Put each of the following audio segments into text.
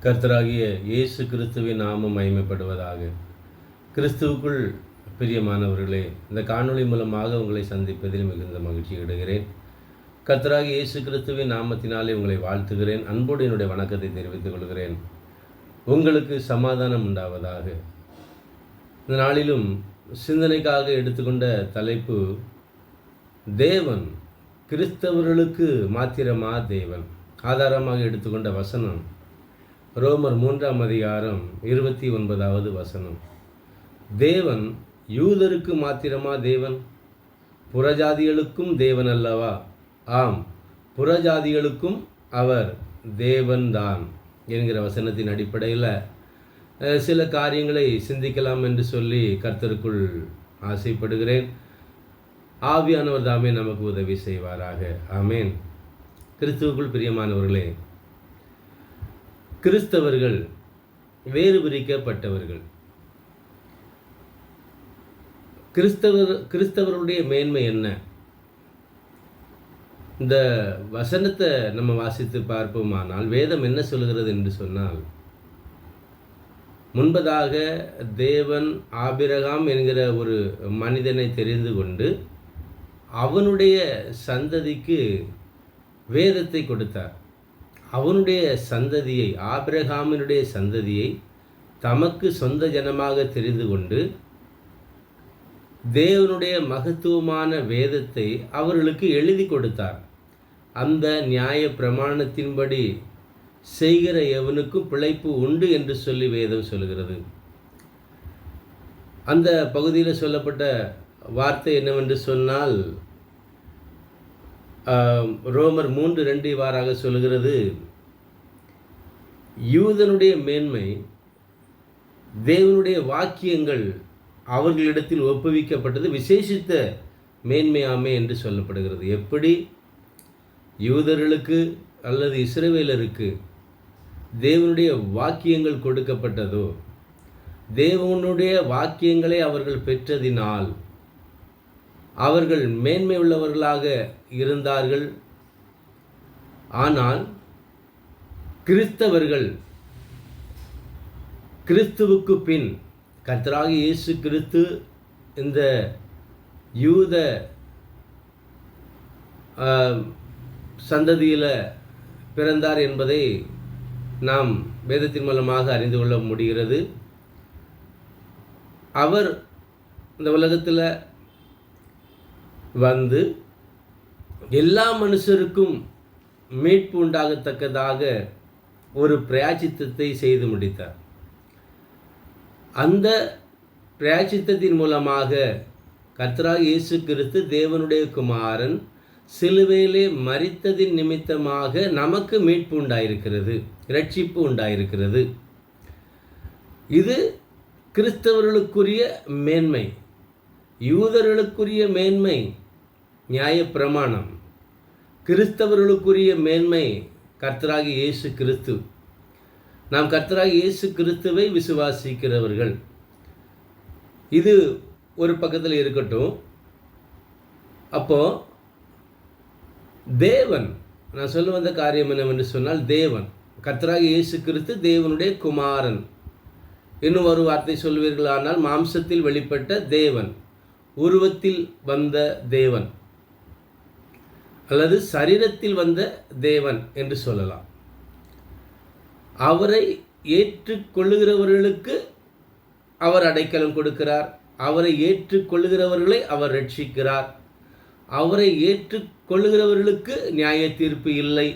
கர்த்தராகிய இயேசு கிறிஸ்துவின் நாமம் மகிமைப்படுவதாக. கிறிஸ்துவுக்குள் பிரியமானவர்களே, இந்த காணொளி மூலமாக உங்களை சந்திப்பதில் மிகுந்த மகிழ்ச்சி அடைகிறேன். கர்த்தராகிய இயேசு கிறிஸ்துவின் நாமத்தினாலே உங்களை வாழ்த்துகிறேன். அன்போடு என்னுடைய வணக்கத்தை தெரிவித்துக் கொள்கிறேன். உங்களுக்கு சமாதானம் உண்டாவதாக. இந்த நாளிலும் சிந்தனைக்காக எடுத்துக்கொண்ட தலைப்பு, தேவன் கிறிஸ்தவர்களுக்கு மாத்திரமா தேவன். ஆதாரமாக எடுத்துக்கொண்ட வசனம் ரோமர் 3ஆம் அதிகாரம் 29வது வசனம். தேவன் யூதருக்கு மாத்திரமா தேவன்? புறஜாதிகளுக்கும் தேவன் அல்லவா? ஆம், புறஜாதிகளுக்கும் அவர் தேவன்தான் என்கிற வசனத்தின் அடிப்படையில் சில காரியங்களை சிந்திக்கலாம் என்று சொல்லி கர்த்தருக்குள் ஆசைப்படுகிறேன். ஆவியானவர் தாமே நமக்கு உதவி செய்வாராக. ஆமேன். கிறிஸ்துவுக்குள் பிரியமானவர்களே, கிறிஸ்தவர்கள் வேறு பிரிக்கப்பட்டவர்கள். கிறிஸ்தவருடைய மேன்மை என்ன? இந்த வசனத்தை நம்ம வாசித்து பார்ப்போமானால் வேதம் என்ன சொல்கிறது என்று சொன்னால், முன்பதாக தேவன் ஆபிரகாம் என்கிற ஒரு மனிதனை தெரிந்து கொண்டு அவனுடைய சந்ததிக்கு வேதத்தை கொடுத்தார். அவனுடைய சந்ததியை, ஆபிரகாமினுடைய சந்ததியை தமக்கு சொந்த ஜனமாக தெரிந்து கொண்டு தேவனுடைய மகத்துவமான வேதத்தை அவர்களுக்கு எழுதி கொடுத்தார். அந்த நியாய பிரமாணத்தின்படி செய்கிற எவனுக்கும் பிழைப்பு உண்டு என்று சொல்லி வேதம் சொல்கிறது. அந்த பகுதியில் சொல்லப்பட்ட வார்த்தை என்னவென்று சொன்னால், ரோமர் 3:2 இவ்வாறாக சொல்கிறது, யூதனுடைய மேன்மை தேவனுடைய வாக்கியங்கள் அவர்களிடத்தில் ஒப்புவிக்கப்பட்டது விசேஷித்த மேன்மையாமே என்று சொல்லப்படுகிறது. எப்படி யூதர்களுக்கு அல்லது இஸ்ரவேலருக்கு தேவனுடைய வாக்கியங்கள் கொடுக்கப்பட்டதோ, தேவனுடைய வாக்கியங்களை அவர்கள் பெற்றதினால் அவர்கள் மேன்மை உள்ளவர்களாக இருந்தார்கள். ஆனால் கிறிஸ்தவர்கள் கிறிஸ்துவுக்கு பின் கர்த்தராகிய இயேசு கிறிஸ்து இந்த யூத சந்ததியில் பிறந்தார் என்பதை நாம் வேதத்தின் மூலமாக அறிந்து கொள்ள முடிகிறது. அவர் இந்த உலகத்தில் வந்து எல்லா மனுஷருக்கும் மீட்பு உண்டாகத்தக்கதாக ஒரு பிராயச்சித்தத்தை செய்து முடித்தார். அந்த பிராயச்சித்தத்தின் மூலமாக கர்த்தராகிய இயேசு கிறிஸ்து தேவனுடைய குமாரன் சிலுவையிலே மரித்ததின் நிமித்தமாக நமக்கு மீட்பு உண்டாயிருக்கிறது, இரட்சிப்பு உண்டாயிருக்கிறது. இது கிறிஸ்தவர்களுக்குரிய மேன்மை. யூதர்களுக்குரிய மேன்மை நியாயப்பிரமாணம். கிறிஸ்தவர்களுக்குரிய மேன்மை கர்த்தராகிய இயேசு கிறிஸ்து. நாம் கர்த்தராகிய இயேசு கிறிஸ்துவை விசுவாசிக்கிறவர்கள். இது ஒரு பக்கத்தில் இருக்கட்டும். அப்போ தேவன், நான் சொல்ல வந்த காரியம் என்னவென்று சொன்னால், தேவன் கர்த்தராகிய இயேசு கிறிஸ்து தேவனுடைய குமாரன். இன்னும் ஒரு வார்த்தை சொல்வீர்களானால், மாம்சத்தில் வெளிப்பட்ட தேவன், உருவத்தில் வந்த தேவன் அல்லது சரீரத்தில் வந்த தேவன் என்று சொல்லலாம். அவரை ஏற்றுக்கொள்ளுகிறவர்களுக்கு அவர் அடைக்கலம் கொடுக்கிறார். அவரை ஏற்றுக்கொள்ளுகிறவர்களை அவர் ரட்சிக்கிறார். அவரை ஏற்றுக்கொள்ளுகிறவர்களுக்கு நியாய தீர்ப்பு இல்லை.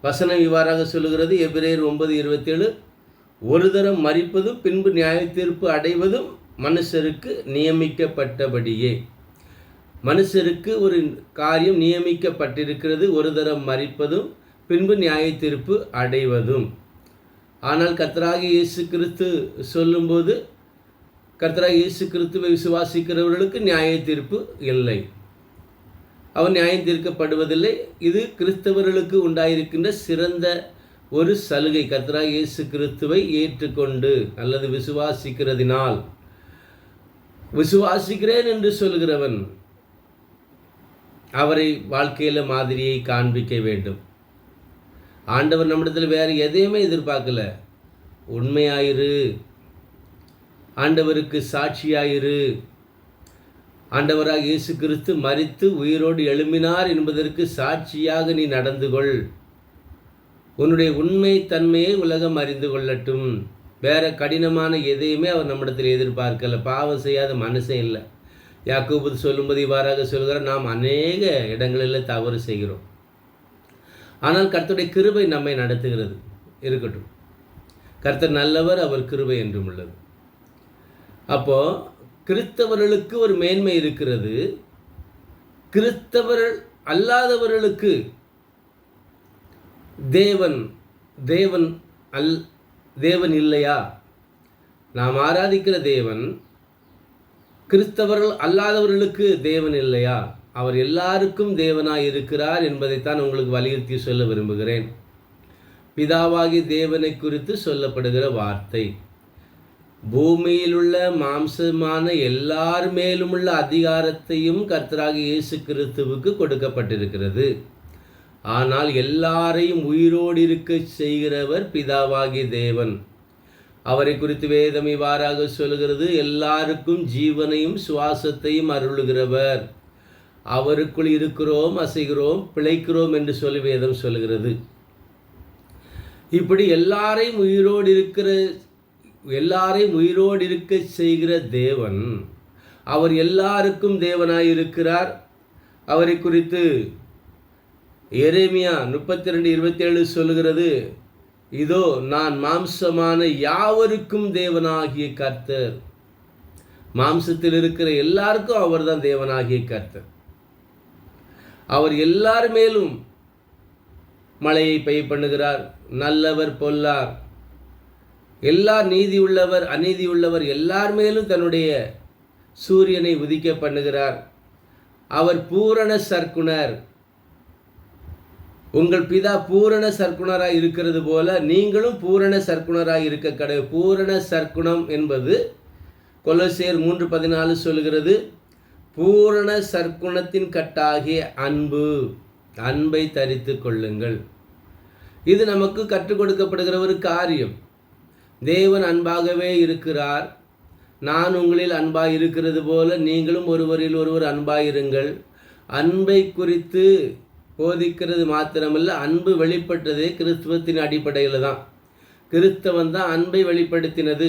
வசனம் இவ்வாறாக சொல்லுகிறது, எபிரேயர் 9:27, ஒரு தரம் மரிப்பதும் பின்பு நியாய தீர்ப்பு அடைவதும் மனுஷருக்கு நியமிக்கப்பட்டபடியே. மனுஷருக்கு ஒரு காரியம் நியமிக்கப்பட்டிருக்கிறது, ஒரு தரம் மரிப்பதும் பின்பு நியாய தீர்ப்பு அடைவதும். ஆனால் கர்த்தராகிய இயேசு கிறிஸ்து சொல்லும்போது, கர்த்தராகிய இயேசு கிறிஸ்துவை விசுவாசிக்கிறவர்களுக்கு நியாய தீர்ப்பு இல்லை, அவர் நியாயம் தீர்க்கப்படுவதில்லை. இது கிறிஸ்தவர்களுக்கு உண்டாயிருக்கின்ற சிறந்த ஒரு சலுகை. கர்த்தராகிய இயேசு கிறிஸ்துவை ஏற்றுக்கொண்டு அல்லது விசுவாசிக்கிறதினால், விசுவாசிக்கிறேன் என்று சொல்கிறவன் அவரை வாழ்க்கையில் மாதிரியை காண்பிக்க வேண்டும். ஆண்டவர் நம்மிடத்தில் வேறு எதையுமே எதிர்பார்க்கல. உண்மையாயிரு, ஆண்டவருக்கு சாட்சியாயிரு. ஆண்டவராக இயேசு கிறிஸ்து மரித்து உயிரோடு எழும்பினார் என்பதற்கு சாட்சியாக நீ நடந்து கொள். உன்னுடைய உண்மை தன்மையை உலகம் அறிந்து கொள்ளட்டும். வேற கடினமான எதையுமே அவர் நம்மிடத்தில் எதிர்பார்க்கல. பாவம் செய்யாத மனுஷன் இல்லை. யாக்கோபு சொல்லும்போது இவ்வாறாக சொல்கிறார், நாம் அநேக இடங்களில் தவறு செய்கிறோம், ஆனால் கர்த்தருடைய கிருபை நம்மை நடத்துகிறது. இருக்கட்டும், கர்த்தர் நல்லவர், அவர் கிருபை என்றும் உள்ளது. அப்போ கிறிஸ்தவர்களுக்கு ஒரு மேன்மை இருக்கிறது. கிறிஸ்தவர்கள் அல்லாதவர்களுக்கு தேவன் இல்லையா? நாம் ஆராதிக்கிற தேவன் கிறிஸ்தவர்கள் அல்லாதவர்களுக்கு தேவன் இல்லையா? அவர் எல்லாருக்கும் தேவனாய் இருக்கிறார் என்பதைத்தான் உங்களுக்கு வலியுறுத்தி சொல்ல விரும்புகிறேன். பிதாவாகி தேவனை குறித்து சொல்லப்படுகிற வார்த்தை பூமியில் உள்ள மாம்சமான எல்லார் மேலும் உள்ள அதிகாரத்தையும் கர்த்தராகிய இயேசு கிறிஸ்துவுக்கு கொடுக்கப்பட்டிருக்கிறது. ஆனால் எல்லாரையும் உயிரோடு இருக்க செய்கிறவர் பிதாவாகிய தேவன். அவரை குறித்து வேதம் இவ்வாறாக சொல்கிறது, எல்லாருக்கும் ஜீவனையும் சுவாசத்தையும் அருளுகிறவர். அவருக்குள் இருக்கிறோம், அசைகிறோம், பிழைக்கிறோம் என்று சொல்லி வேதம் சொல்கிறது. இப்படி எல்லாரையும் உயிரோடு இருக்க செய்கிற தேவன், அவர் எல்லாருக்கும் தேவனாயிருக்கிறார். அவரை குறித்து எரேமியா 32:27 சொல்லுகிறது, இதோ நான் மாம்சமான யாவருக்கும் தேவனாகிய கர்த்தர். மாம்சத்தில் இருக்கிற எல்லாருக்கும் அவர் தான் தேவனாகிய கர்த்தர். அவர் எல்லார் மேலும் மழையை பெய்ய பண்ணுகிறார். நல்லவர் பொல்லார், எல்லார் நீதி உள்ளவர் அநீதி உள்ளவர் எல்லார் மேலும் தன்னுடைய சூரியனை உதிக்க பண்ணுகிறார். அவர் பூரண சர்க்குணர். உங்கள் பிதா பூரண சர்க்குணராய் இருக்கிறது போல நீங்களும் பூரண சர்க்குணராய் இருக்க கடவுள். பூரண சர்க்குணம் என்பது கொலோசியர் 3:14 சொல்கிறது, பூரண சர்க்குணத்தின் கட்டாகிய அன்பை தரித்து கொள்ளுங்கள். இது நமக்கு கற்றுக் கொடுக்கப்படுகிற ஒரு காரியம். தேவன் அன்பாகவே இருக்கிறார். நான் உங்களில் அன்பாய் இருக்கிறது போல நீங்களும் ஒருவரில் ஒருவர் அன்பாயிருங்கள். அன்பை குறித்து போதிக்கிறது மாத்திரமல்ல, அன்பு வெளிப்பட்டதே கிறிஸ்துவத்தின் அடிப்படையில் தான். கிறிஸ்தவன் தான் அன்பை வெளிப்படுத்தினது.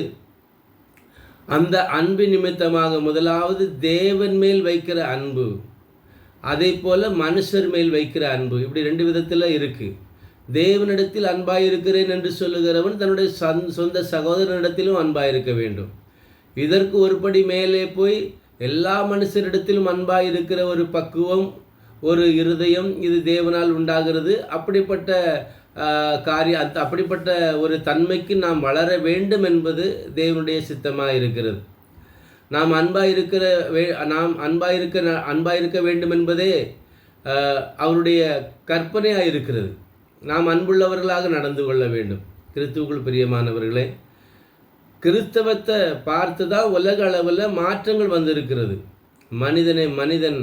அந்த அன்பு நிமித்தமாக முதலாவது தேவன் மேல் வைக்கிற அன்பு, அதே போல மனுஷர் மேல் வைக்கிற அன்பு. இப்படி 2 விதத்தில் இருக்கு. தேவனிடத்தில் அன்பாயிருக்கிறேன் என்று சொல்லுகிறவன் தன்னுடைய சொந்த சகோதரனிடத்திலும் அன்பாயிருக்க வேண்டும். இதற்கு ஒருபடி மேலே போய் எல்லா மனுஷரிடத்திலும் அன்பாயிருக்கிற ஒரு பக்குவம், ஒரு இருதயம், இது தேவனால் உண்டாகிறது. அப்படிப்பட்ட அப்படிப்பட்ட ஒரு தன்மைக்கு நாம் வளர வேண்டும் என்பது தேவனுடைய சித்தமாக இருக்கிறது. நாம் அன்பாயிருக்க வேண்டும் என்பதே அவருடைய கற்பனையாக இருக்கிறது. நாம் அன்புள்ளவர்களாக நடந்து கொள்ள வேண்டும். கிறிஸ்துவுக்குள் பிரியமானவர்களே, கிறிஸ்தவத்தை பார்த்து தான் உலக அளவில் மாற்றங்கள் வந்திருக்கிறது. மனிதன்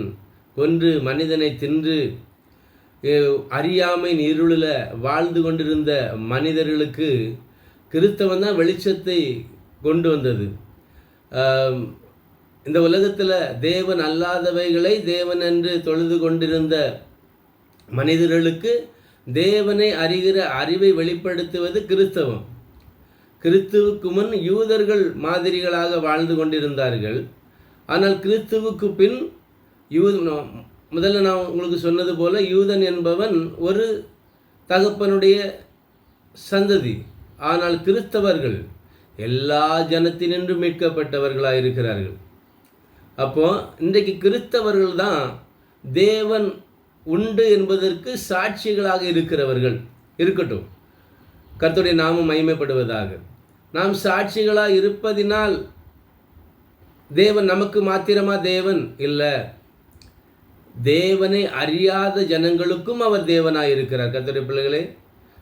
கொன்று மனிதனை தின்று அறியாமை இருளில் வாழ்ந்து கொண்டிருந்த மனிதர்களுக்கு கிறிஸ்தவன் தான் வெளிச்சத்தை கொண்டு வந்தது. இந்த உலகத்தில் தேவன் அல்லாதவைகளை தேவன் என்று தொழுது கொண்டிருந்த மனிதர்களுக்கு தேவனை அறிகிற அறிவை வெளிப்படுத்துவது கிறிஸ்தவம். கிறிஸ்துவுக்கு முன் யூதர்கள் மாதிரிகளாக வாழ்ந்து கொண்டிருந்தார்கள். ஆனால் கிறிஸ்துவுக்கு பின் முதல்ல நான் உங்களுக்கு சொன்னது போல யூதன் என்பவன் ஒரு தகப்பனுடைய சந்ததி. ஆனால் கிறிஸ்தவர்கள் எல்லா ஜனத்தினின்றும் மீட்கப்பட்டவர்களாக இருக்கிறார்கள். அப்போ இன்றைக்கு கிறிஸ்தவர்கள் தான் தேவன் உண்டு என்பதற்கு சாட்சிகளாக இருக்கிறவர்கள். இருக்கட்டும், கர்த்தருடைய நாமம் மகிமைப்படுவதாக. நாம் சாட்சிகளாக இருப்பதினால் தேவன் நமக்கு மாத்திரமா தேவன் இல்லை, தேவனை அறியாத ஜனங்களுக்கும் அவர் தேவனாய் இருக்கிறார். கர்த்தருடைய பிள்ளைகளே,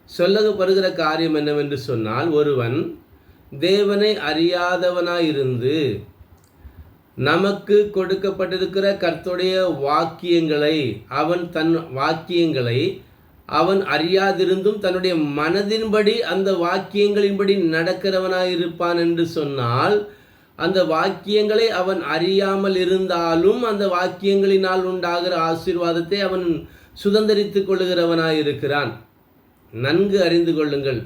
சொல்லப்படுகிற காரியம் என்னவென்று சொன்னால், ஒருவன் தேவனை அறியாதவனாயிருந்து நமக்கு கொடுக்கப்பட்டிருக்கிற கர்த்தருடைய வாக்கியங்களை அவன் தன் வாக்கியங்களை அவன் அறியாதிருந்தும் தன்னுடைய மனதின்படி அந்த வாக்கியங்களின்படி நடக்கிறவனாயிருப்பான் என்று சொன்னால், அந்த வாக்கியங்களை அவன் அறியாமல் இருந்தாலும் அந்த வாக்கியங்களினால் உண்டாகிற ஆசீர்வாதத்தை அவன் சுதந்திரித்துக் கொள்ளுகிறவனாயிருக்கிறான். நன்கு அறிந்து கொள்ளுங்கள்,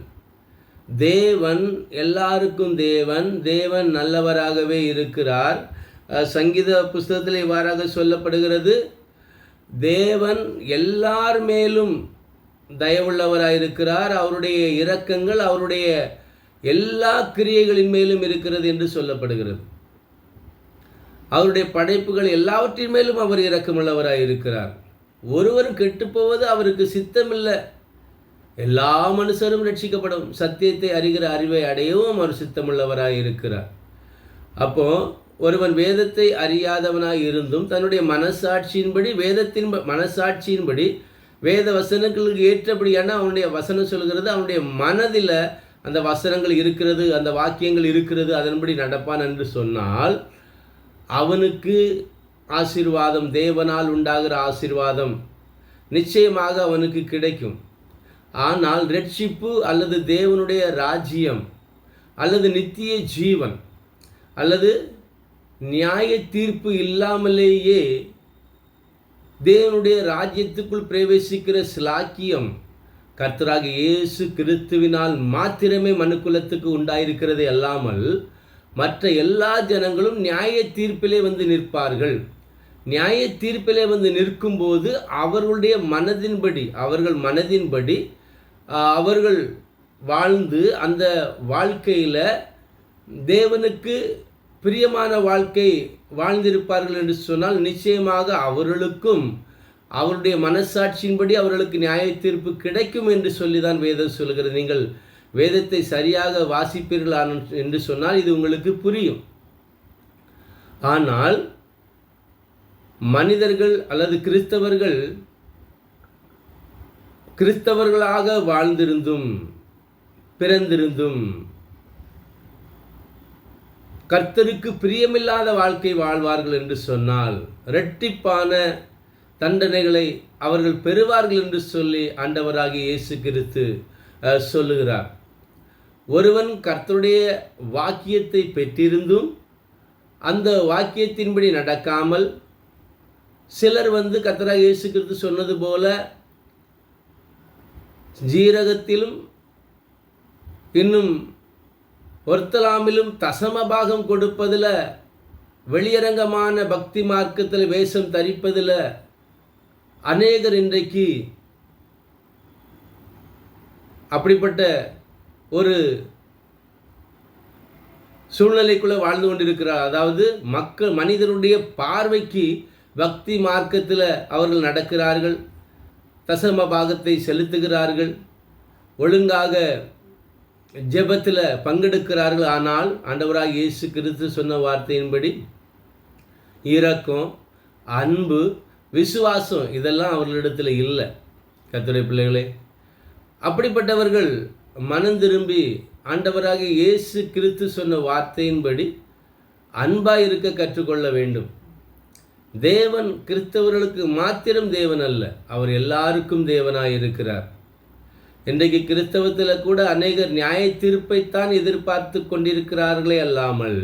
தேவன் எல்லாருக்கும் தேவன் நல்லவராகவே இருக்கிறார். சங்கீத புஸ்தகத்தில் இவ்வாறாக சொல்லப்படுகிறது, தேவன் எல்லார் மேலும் தயவுள்ளவராயிருக்கிறார், அவருடைய இரக்கங்கள் அவருடைய எல்லா கிரியைகளின் மேலும் இருக்கிறது என்று சொல்லப்படுகிறது. அவருடைய படைப்புகள் எல்லாவற்றின் மேலும் அவர் இரக்கமுள்ளவராயிருக்கிறார். ஒருவரும் கெட்டுப்போவது அவருக்கு சித்தமில்லை. எல்லா மனுஷரும் ரட்சிக்கப்படும், சத்தியத்தை அறிகிற அறிவை அடையவும் அவர் சித்தமுள்ளவராயிருக்கிறார். அப்போ ஒருவன் வேதத்தை அறியாதவனாய் இருந்தும் தன்னுடைய மனசாட்சியின்படி மனசாட்சியின்படி வேத வசனங்களுக்கு ஏற்றபடியான அவனுடைய வசனம் சொல்கிறது, அவனுடைய மனதில் அந்த வசனங்கள் இருக்கிறது, அந்த வாக்கியங்கள் இருக்கிறது, அதன்படி நடப்பான் என்று சொன்னால் அவனுக்கு ஆசீர்வாதம், தேவனால் உண்டாகிற ஆசீர்வாதம் நிச்சயமாக அவனுக்கு கிடைக்கும். ஆனால் ரட்சிப்பு அல்லது தேவனுடைய ராஜ்யம் அல்லது நித்திய ஜீவன் அல்லது நியாய தீர்ப்பு இல்லாமலேயே தேவனுடைய ராஜ்யத்துக்குள் பிரவேசிக்கிற ஸ்லாக்கியம் கர்த்தராக இயேசு கிறிஸ்துவினால் மாத்திரமே மனுக்குலத்துக்கு உண்டாயிருக்கிறதே அல்லாமல் மற்ற எல்லா ஜனங்களும் நியாய தீர்ப்பிலே வந்து நிற்பார்கள். நியாய தீர்ப்பிலே வந்து நிற்கும்போது அவர்களுடைய மனதின்படி அவர்கள் வாழ்ந்து அந்த வாழ்க்கையில் தேவனுக்கு பிரியமான வாழ்க்கை வாழ்ந்திருப்பார்கள் என்று சொன்னால் நிச்சயமாக அவர்களுக்கும் அவருடைய மனசாட்சியின்படி அவர்களுக்கு நியாய தீர்ப்பு கிடைக்கும் என்று சொல்லிதான் வேதம் சொல்கிறது. நீங்கள் வேதத்தை சரியாக வாசிப்பீர்கள் என்று சொன்னால் இது உங்களுக்கு புரியும். ஆனால் மனிதர்கள் அல்லது கிறிஸ்தவர்களாக வாழ்ந்திருந்தும் பிறந்திருந்தும் கர்த்தருக்கு பிரியமில்லாத வாழ்க்கை வாழ்வார்கள் என்று சொன்னால் இரட்டிப்பான தண்டனைகளை அவர்கள் பெறுவார்கள் என்று சொல்லி ஆண்டவராகிய இயேசு கிறிஸ்து சொல்லுகிறார். ஒருவன் கர்த்தருடைய வாக்கியத்தை பெற்றிருந்தும் அந்த வாக்கியத்தின்படி நடக்காமல் சிலர் வந்து கர்த்தராகிய இயேசு கிறிஸ்து சொன்னது போல ஜீரகத்திலும் இன்னும் ஒர்த்தலாமிலும் தசமபாகம் கொடுப்பதில், வெளியரங்கமான பக்தி மார்க்கத்தில் வேஷம் தரிப்பதில் அநேகர் இன்றைக்கு அப்படிப்பட்ட ஒரு சூழ்நிலைக்குள்ளே வாழ்ந்து கொண்டிருக்கிறார். அதாவது மனிதனுடைய பார்வைக்கு பக்தி மார்க்கத்தில் அவர்கள் நடக்கிறார்கள், தசம பாகத்தை செலுத்துகிறார்கள், ஒழுங்காக ஜெபத்தில் பங்கெடுக்கிறார்கள். ஆனால் ஆண்டவராக இயேசு கிறிஸ்து சொன்ன வார்த்தையின்படி இரக்கம், அன்பு, விசுவாசம் இதெல்லாம் அவர்களிடத்தில் இல்லை. கர்த்தருடைய பிள்ளைகளே, அப்படிப்பட்டவர்கள் மனம் திரும்பி ஆண்டவராக இயேசு கிறிஸ்து சொன்ன வார்த்தையின்படி அன்பாக இருக்க கற்றுக்கொள்ள வேண்டும். தேவன் கிறிஸ்தவர்களுக்கு மாத்திரம் தேவன் அல்ல, அவர் எல்லாருக்கும் தேவனாய் இருக்கிறார். இன்றைக்கு கிறிஸ்தவத்தில் கூட அநேகர் நியாய தீர்ப்பைத்தான் எதிர்பார்த்து கொண்டிருக்கிறார்களே அல்லாமல்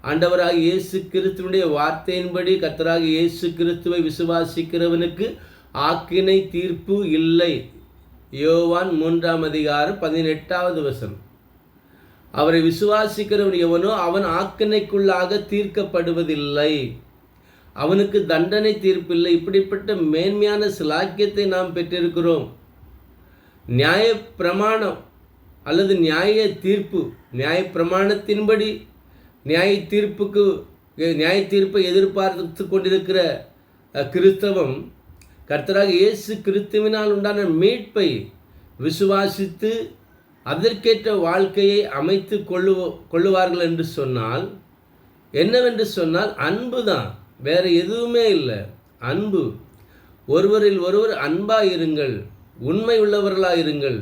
ஆண்டவராக இயேசு கிறிஸ்துவனுடைய வார்த்தையின்படி கர்த்தராக இயேசு கிறிஸ்துவை விசுவாசிக்கிறவனுக்கு ஆக்கினை தீர்ப்பு இல்லை. யோவான் 3:18 அவரை விசுவாசிக்கிறவன் எவனோ அவன் ஆக்கினைக்குள்ளாக தீர்க்கப்படுவதில்லை, அவனுக்கு தண்டனை தீர்ப்பில்லை. இப்படிப்பட்ட மேன்மையான சிலாக்கியத்தை நாம் பெற்றிருக்கிறோம். நியாய பிரமாணம் அல்லது நியாய தீர்ப்பு, நியாய பிரமாணத்தின்படி நியாய தீர்ப்பை எதிர்பார்த்து கொண்டிருக்கிற கிறிஸ்தவம் கர்த்தராக இயேசு கிறிஸ்துவினால் உண்டான மீட்பை விசுவாசித்து அதற்கேற்ற வாழ்க்கையை அமைத்து கொள்ளுவார்கள் என்று சொன்னால் என்னவென்று சொன்னால் அன்பு தான், வேறு எதுவுமே இல்லை. அன்பு, ஒருவரில் ஒருவர் அன்பாக இருங்கள், உண்மை உள்ளவர்களாக இருங்கள்.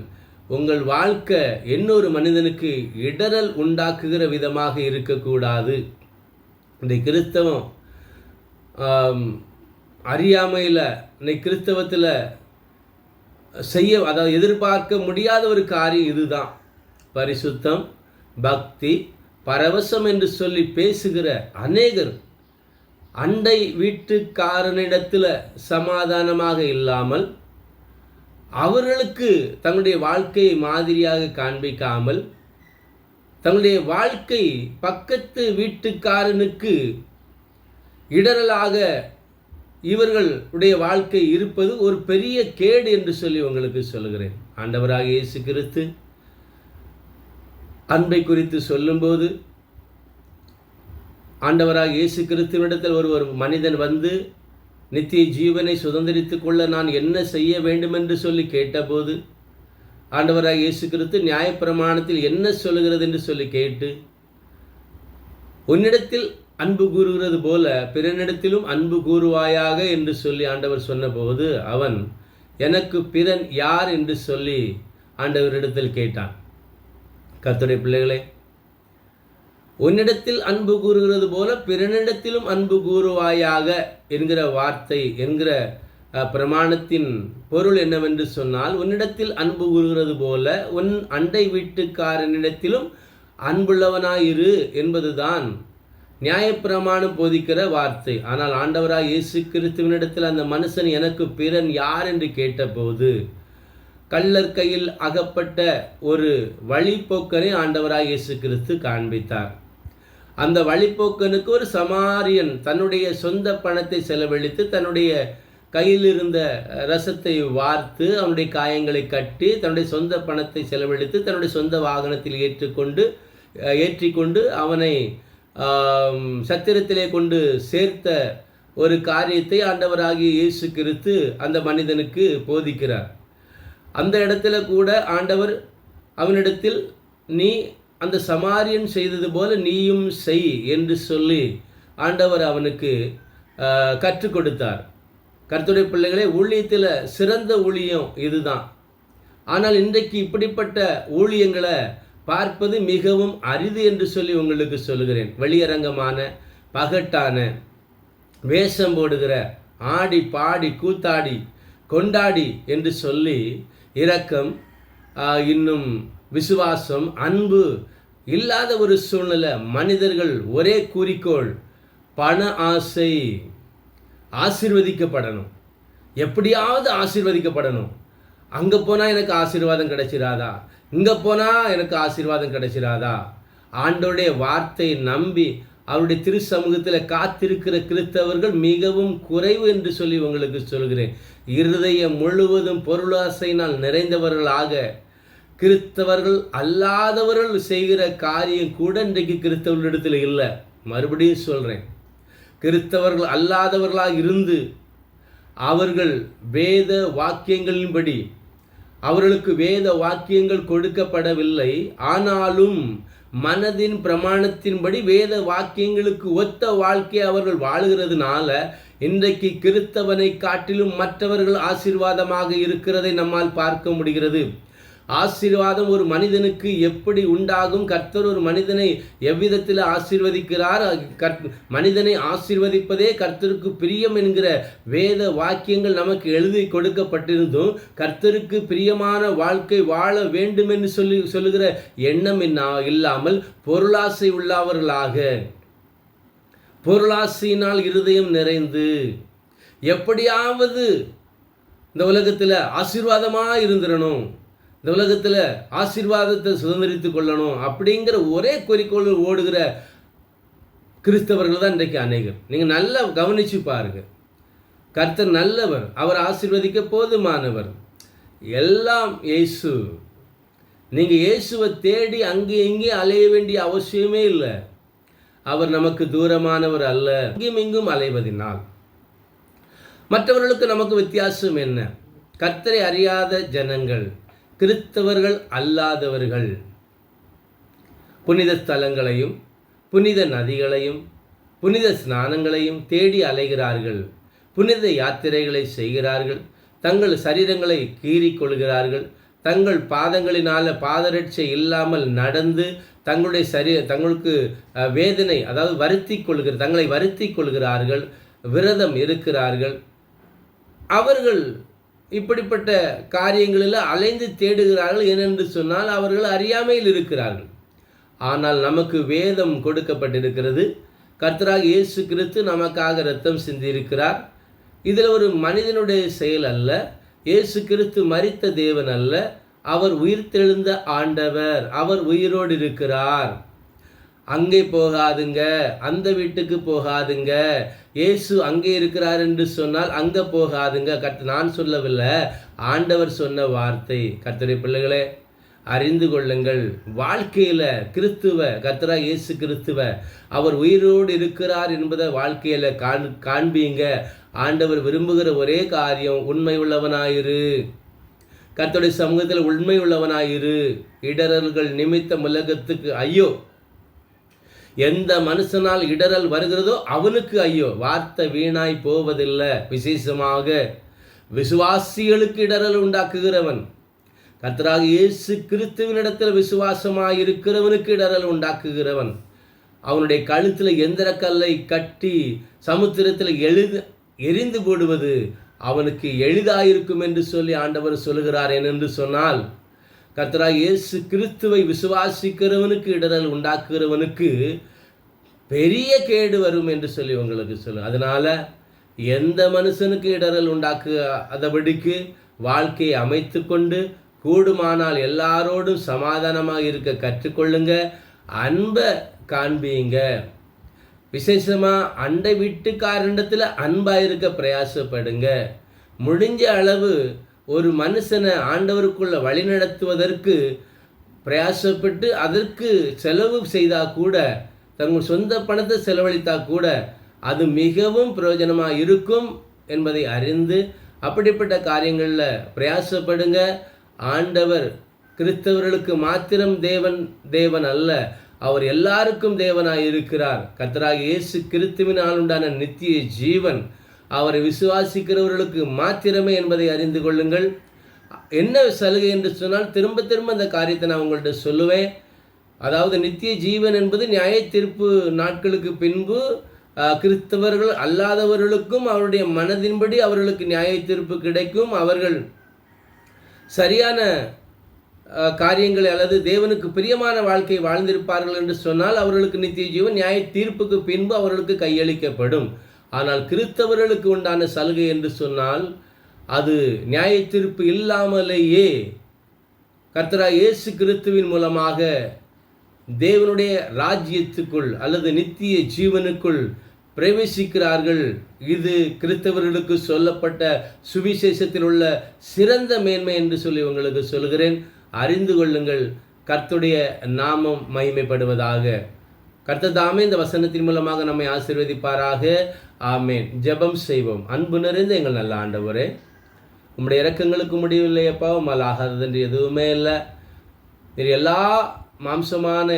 உங்கள் வாழ்க்கை இன்னொரு மனிதனுக்கு இடரல் உண்டாக்குகிற விதமாக இருக்கக்கூடாது. இந்த கிறிஸ்தவம் அறியாமையில், இன்னைக்கு கிறிஸ்தவத்தில் அதாவது எதிர்பார்க்க முடியாத ஒரு காரியம் இதுதான். பரிசுத்தம், பக்தி, பரவசம் என்று சொல்லி பேசுகிற அநேகர் அண்டை வீட்டுக்காரனிடத்தில் சமாதானமாக இல்லாமல், அவர்களுக்கு தங்களுடைய வாழ்க்கையை மாதிரியாக காண்பிக்காமல், தங்களுடைய வாழ்க்கை பக்கத்து வீட்டுக்காரனுக்கு இடரலாக இவர்களுடைய வாழ்க்கை இருப்பது ஒரு பெரிய கேடு என்று சொல்லி உங்களுக்கு சொல்லுகிறேன். ஆண்டவராக இயேசு கிறிஸ்து அன்பை குறித்து சொல்லும்போது, ஆண்டவராக இயேசு கிறிஸ்துவினிடத்தில் ஒரு மனிதன் வந்து நித்திய ஜீவனை சுதந்திரித்துக் கொள்ள நான் என்ன செய்ய வேண்டும் என்று சொல்லி கேட்டபோது, ஆண்டவராக இயேசு கிறிஸ்து நியாயப்பிரமாணத்தில் என்ன சொல்லுகிறது என்று சொல்லி கேட்டு, உன்னிடத்தில் அன்பு கூறுகிறது போல பிறனிடத்திலும் அன்பு கூறுவாயாக என்று சொல்லி ஆண்டவர் சொன்னபோது, அவன் எனக்கு பிறன் யார் என்று சொல்லி ஆண்டவரிடத்தில் கேட்டான். கர்த்தருடைய பிள்ளைகளே, உன்னிடத்தில் அன்பு கூறுகிறது போல பிறனிடத்திலும் அன்பு கூறுவாயாக என்கிற வார்த்தை என்கிற பிரமாணத்தின் பொருள் என்னவென்று சொன்னால், உன்னிடத்தில் அன்பு கூறுகிறது போல உன் அண்டை வீட்டுக்காரனிடத்திலும் அன்புள்ளவனாயிரு என்பதுதான் நியாயப்பிரமாணம் போதிக்கிற வார்த்தை. ஆனால் ஆண்டவராக இயேசு கிறிஸ்துவினிடத்தில் அந்த மனுஷன் எனக்கு பிறன் யார் என்று கேட்டபோது, கள்ளர் கையில் அகப்பட்ட ஒரு வழிப்போக்கனை ஆண்டவராக இயேசு கிறிஸ்து காண்பித்தார். அந்த வழிப்போக்கனுக்கு ஒரு சமாரியன் தன்னுடைய சொந்த பணத்தை செலவழித்து தன்னுடைய கையில் இருந்த ரசத்தை வார்த்து அவனுடைய காயங்களை கட்டி தன்னுடைய சொந்த பணத்தை செலவழித்து தன்னுடைய சொந்த வாகனத்தில் ஏற்றிக்கொண்டு அவனை சத்திரத்திலே கொண்டு சேர்த்த ஒரு காரியத்தை ஆண்டவராகிய இயேசு கிறிஸ்து அந்த மனிதனுக்கு போதிக்கிறார். அந்த இடத்துல கூட ஆண்டவர் அவனிடத்தில் நீ அந்த சமாரியன் செய்தது போல நீயும் செய் என்று சொல்லி ஆண்டவர் அவனுக்கு கற்றுக் கொடுத்தார். கர்த்தருடைய பிள்ளைகளே, ஊழியத்தில் சிறந்த ஊழியம் இதுதான். ஆனால் இன்றைக்கு இப்படிப்பட்ட ஊழியங்களை பார்ப்பது மிகவும் அரிது என்று சொல்லி உங்களுக்கு சொல்லுகிறேன். வெளியரங்கமான பகட்டான வேஷம் போடுகிற, ஆடி பாடி கூத்தாடி கொண்டாடி என்று சொல்லி இரக்கம், இன்னும் விசுவாசம், அன்பு இல்லாத ஒரு சூழ்நிலை. மனிதர்கள் ஒரே குறிக்கோள், பண ஆசை, ஆசீர்வதிக்கப்படணும், எப்படியாவது ஆசீர்வதிக்கப்படணும். அங்கே போனால் எனக்கு ஆசீர்வாதம் கிடைச்சிராதா, இங்கே போனால் எனக்கு ஆசீர்வாதம் கிடைச்சிராதா. ஆண்டோடைய வார்த்தை நம்பி அவருடைய திரு சமூகத்தில் காத்திருக்கிற கிறிஸ்தவர்கள் மிகவும் குறைவு என்று சொல்லி உங்களுக்கு சொல்கிறேன். இருதயம் முழுவதும் பொருளாசையினால் நிறைந்தவர்களாக கிறிஸ்தவர்கள் அல்லாதவர்கள் செய்கிற காரியம் கூட இன்றைக்கு கிறிஸ்தவர்களிடத்தில் இல்லை. மறுபடியும் சொல்கிறேன், கிறிஸ்தவர்கள் அல்லாதவர்களாக இருந்து அவர்கள் வேத வாக்கியங்களின்படி, அவர்களுக்கு வேத வாக்கியங்கள் கொடுக்கப்படவில்லை, ஆனாலும் மனதின் பிரமாணத்தின்படி வேத வாக்கியங்களுக்கு ஒத்த வாழ்க்கையை அவர்கள் வாழுகிறதுனால இன்றைக்கு கிறிஸ்தவனை காட்டிலும் மற்றவர்கள் ஆசீர்வாதமாக இருக்கிறதை நம்மால் பார்க்க முடிகிறது. ஆசீர்வாதம் ஒரு மனிதனுக்கு எப்படி உண்டாகும்? கர்த்தர் ஒரு மனிதனை எவ்விதத்தில் ஆசீர்வதிக்கிறார்? மனிதனை ஆசீர்வதிப்பதே கர்த்தருக்கு பிரியம் என்கிற வேத வாக்கியங்கள் நமக்கு எழுதி கொடுக்கப்பட்டிருந்தும் கர்த்தருக்கு பிரியமான வாழ்க்கை வாழ வேண்டும் என்று சொல்லுகிற எண்ணம் இல்லாமல் பொருளாசை உள்ளவர்களாக, பொருளாசையினால் இருதயம் நிறைந்து எப்படியாவது இந்த உலகத்தில் ஆசீர்வாதமாக இருந்துடணும், இந்த உலகத்தில் ஆசீர்வாதத்தை சுதந்திரித்து கொள்ளணும் அப்படிங்கிற ஒரே குறிக்கோள் ஓடுகிற கிறிஸ்தவர்கள் தான் இன்றைக்கு அநேகர். நீங்கள் நல்லா கவனித்து பாருங்கள். கர்த்தர் நல்லவர், அவர் ஆசீர்வதிக்க போதுமானவர். எல்லாம் இயேசு. நீங்கள் இயேசுவை தேடி அங்கே எங்கே அலைய வேண்டிய அவசியமே இல்லை. அவர் நமக்கு தூரமானவர் அல்ல. இங்கும் இங்கும் அலைவதினால் மற்றவர்களுக்கு நமக்கு வித்தியாசம் என்ன? கர்த்தரை அறியாத ஜனங்கள், கிறிஸ்தவர்கள் அல்லாதவர்கள் புனித ஸ்தலங்களையும் புனித நதிகளையும் புனித ஸ்நானங்களையும் தேடி அலைகிறார்கள், புனித யாத்திரைகளை செய்கிறார்கள், தங்கள் சரீரங்களை கீறிக்கொள்கிறார்கள், தங்கள் பாதங்களினால் பாதரட்சை இல்லாமல் நடந்து தங்களுக்கு வேதனை, அதாவது தங்களை வருத்தி கொள்கிறார்கள், விரதம் இருக்கிறார்கள். அவர்கள் இப்படிப்பட்ட காரியங்களில் அலைந்து தேடுகிறார்கள். ஏனென்று சொன்னால் அவர்கள் அறியாமையில் இருக்கிறார்கள். ஆனால் நமக்கு வேதம் கொடுக்கப்பட்டிருக்கிறது. கர்த்தராகிய இயேசு கிறிஸ்து நமக்காக இரத்தம் சிந்தியிருக்கிறார். இதில் ஒரு மனிதனுடைய செயல் அல்ல, இயேசு கிறிஸ்து மரித்த தேவன் அல்ல, அவர் உயிர்த்தெழுந்த ஆண்டவர், அவர் உயிரோடு இருக்கிறார். அங்கே போகாதுங்க, அந்த வீட்டுக்கு போகாதுங்க, இயேசு அங்கே இருக்கிறார் என்று சொன்னால் அங்கே போகாதுங்க. நான் சொல்லவில்லை, ஆண்டவர் சொன்ன வார்த்தை. கர்த்தருடைய பிள்ளைகளே, அறிந்து கொள்ளுங்கள். வாழ்க்கையில் கிறிஸ்துவ, கர்த்தராகிய இயேசு கிறிஸ்துவ, அவர் உயிரோடு இருக்கிறார் என்பதை வாழ்க்கையில் காண்பீங்க. ஆண்டவர் விரும்புகிற ஒரே காரியம், உண்மை உள்ளவனாயிரு. கர்த்தருடைய சமூகத்தில் உண்மை உள்ளவனாயிரு. இடரல்கள் நிமித்தம் உலகத்துக்கு ஐயோ. எந்த மனுஷனால் இடரல் வருகிறதோ அவனுக்கு ஐயோ. வார்த்தை வீணாய் போவதில்லை. விசேஷமாக விசுவாசிகளுக்கு இடரல் உண்டாக்குகிறவன், கர்த்தராகிய இயேசு கிறிஸ்துவினிடத்தில் விசுவாசமாக இருக்கிறவனுக்கு இடரல் உண்டாக்குகிறவன், அவனுடைய கழுத்தில் எந்திரக்கல்லை கட்டி சமுத்திரத்தில் எரிந்து போடுவது அவனுக்கு எளிதாயிருக்கும் என்று சொல்லி ஆண்டவர் சொல்லுகிறார். என்று சொன்னால், கர்த்தராகிய இயேசு கிறிஸ்துவை விசுவாசிக்கிறவனுக்கு இடரல் உண்டாக்குகிறவனுக்கு பெரிய கேடு வரும் என்று சொல்லி உங்களுக்கு சொல்லும். அதனால எந்த மனுஷனுக்கு இடரல் உண்டாக்குதபடிக்கு வாழ்க்கையை அமைத்து கொண்டு கூடுமானால் எல்லாரோடும் சமாதானமாக இருக்க கற்றுக்கொள்ளுங்க. அன்பை காண்பீங்க. விசேஷமாக அண்டை வீட்டுக்காரண்டத்தில் அன்பாக இருக்க பிரயாசப்படுங்க. முடிஞ்ச அளவு ஒரு மனுஷனை ஆண்டவருக்குள்ள வழிநடத்துவதற்கு பிரயாசப்பட்டு அதற்கு செலவு செய்தால் கூட, தங்கள் சொந்த பணத்தை செலவழித்தா கூட அது மிகவும் பிரயோஜனமாக இருக்கும் என்பதை அறிந்து அப்படிப்பட்ட காரியங்களில் பிரயாசப்படுங்க. ஆண்டவர் கிறிஸ்தவர்களுக்கு மாத்திரம் தேவன் அல்ல, அவர் எல்லாருக்கும் தேவனாய் இருக்கிறார். கர்த்தராகிய இயேசு கிறிஸ்துவினால் உண்டான நித்திய ஜீவன் அவரை விசுவாசிக்கிறவர்களுக்கு மாத்திரமே என்பதை அறிந்து கொள்ளுங்கள். என்ன சலுகை என்று சொன்னால், திரும்ப திரும்ப அந்த காரியத்தை நான் உங்கள்கிட்ட சொல்லுவேன். அதாவது நித்திய ஜீவன் என்பது நியாய தீர்ப்பு நாட்களுக்கு பின்பு கிறிஸ்தவர்கள் அல்லாதவர்களுக்கும் அவருடைய மனதின்படி அவர்களுக்கு நியாய தீர்ப்பு கிடைக்கும். அவர்கள் சரியான காரியங்களை அல்லது தேவனுக்கு பிரியமான வாழ்க்கை வாழ்ந்திருப்பார்கள் என்று சொன்னால் அவர்களுக்கு நித்திய ஜீவன் நியாய தீர்ப்புக்கு பின்பு அவர்களுக்கு கையளிக்கப்படும். ஆனால் கிறிஸ்தவர்களுக்கு உண்டான சலுகை என்று சொன்னால் அது நியாய தீர்ப்பு இல்லாமலேயே கர்த்தராகிய இயேசு கிறிஸ்துவின் மூலமாக தேவனுடைய ராஜ்யத்துக்குள் அல்லது நித்திய ஜீவனுக்குள் பிரவேசிக்கிறார்கள். இது கிறிஸ்தவர்களுக்கு சொல்லப்பட்ட சுவிசேஷத்தில் உள்ள சிறந்த மேன்மை என்று சொல்லி உங்களுக்கு சொல்கிறேன். அறிந்து கொள்ளுங்கள். கர்த்தருடைய நாமம் மகிமைப்படுவதாக. கர்த்தர் தாமே இந்த வசனத்தின் மூலமாக நம்மை ஆசீர்வதிப்பாராக. ஆமேன். ஜெபம் செய்வோம். அன்பு நிறைந்த எங்கள் நல்ல ஆண்டவரே, உம்முடைய இரக்கங்களுக்கு முடிவில்லையப்பா, உம்மால் ஆகாதது என்று எதுவுமே இல்லை. நீர் எல்லா மாம்சமான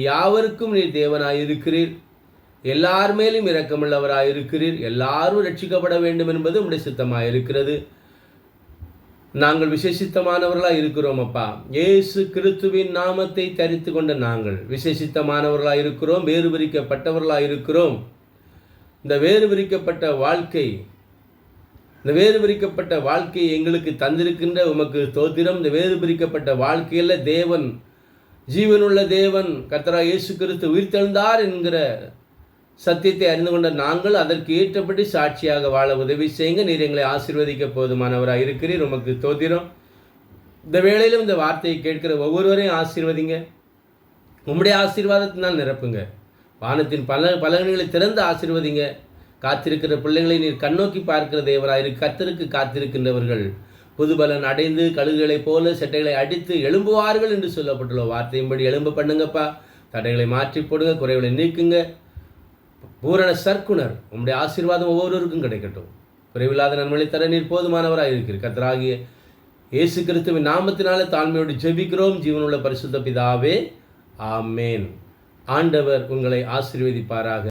யாவருக்கும் நீர் தேவனாயிருக்கிறீர். எல்லார் மேலும் இரக்கமுள்ளவராயிருக்கிறீர். எல்லாரும் ரட்சிக்கப்பட வேண்டும் என்பது உம்முடைய சித்தமாக இருக்கிறது. நாங்கள் விசேஷித்தமானவர்களாக இருக்கிறோம் அப்பா. இயேசு கிறிஸ்துவின் நாமத்தை தரித்து கொண்ட நாங்கள் விசேஷித்தமானவர்களாக இருக்கிறோம். வேறு பிரிக்கப்பட்டவர்களாக இருக்கிறோம். இந்த வேறு பிரிக்கப்பட்ட வாழ்க்கை எங்களுக்கு தந்திருக்கின்ற உமக்கு ஸ்தோத்திரம். இந்த வேறு பிரிக்கப்பட்ட வாழ்க்கையில் தேவன், ஜீவனுள்ள தேவன் கர்த்தராகிய இயேசு கிறிஸ்து உயிர்த்தெழுந்தார் என்கிற சத்தியத்தை அறிந்து கொண்ட நாங்கள் அதற்கு ஏற்றபடி சாட்சியாக வாழ உதவி செய்யுங்க. நீர் எங்களை ஆசீர்வதிக்க போதுமானவராக இருக்கிறீர். உமக்கு ஸ்தோத்திரம். இந்த வேளையிலும் இந்த வார்த்தையை கேட்கிற ஒவ்வொருவரையும் ஆசீர்வதிங்க. உம்முடைய ஆசீர்வாதத்தினால் நிரப்புங்க. வானத்தின் பலன்களை திறந்து ஆசீர்வதிங்க. காத்திருக்கிற பிள்ளைகளை நீர் கண்ணோக்கி பார்க்கிற தேவராயிரு. கர்த்தருக்கு காத்திருக்கின்றவர்கள் புதுபலன் அடைந்து கழுகுகளைப் போல செட்டைகளை அடித்து எழும்புவார்கள் என்று சொல்லப்பட்டுள்ள வார்த்தையின்படி எழும்ப பண்ணுங்கப்பா. தடைகளை மாற்றி போடுங்க, குறைகளை நீக்குங்க. பூரண சர்க்குணர் உம்முடைய ஆசீர்வாதம் ஒவ்வொருவருக்கும் கிடைக்கட்டும். குறைவில்லாத நன்மையை தர நீர் போதுமானவராக இருக்கிறீர். கர்த்தராகிய இயேசு கிறிஸ்துவின் நாமத்தினாலே தாழ்மையோடு ஜெபிக்கிறோம் ஜீவனுள்ள பரிசுத்த பிதாவே, ஆமேன். ஆண்டவர் உங்களை ஆசீர்வதிப்பாராக.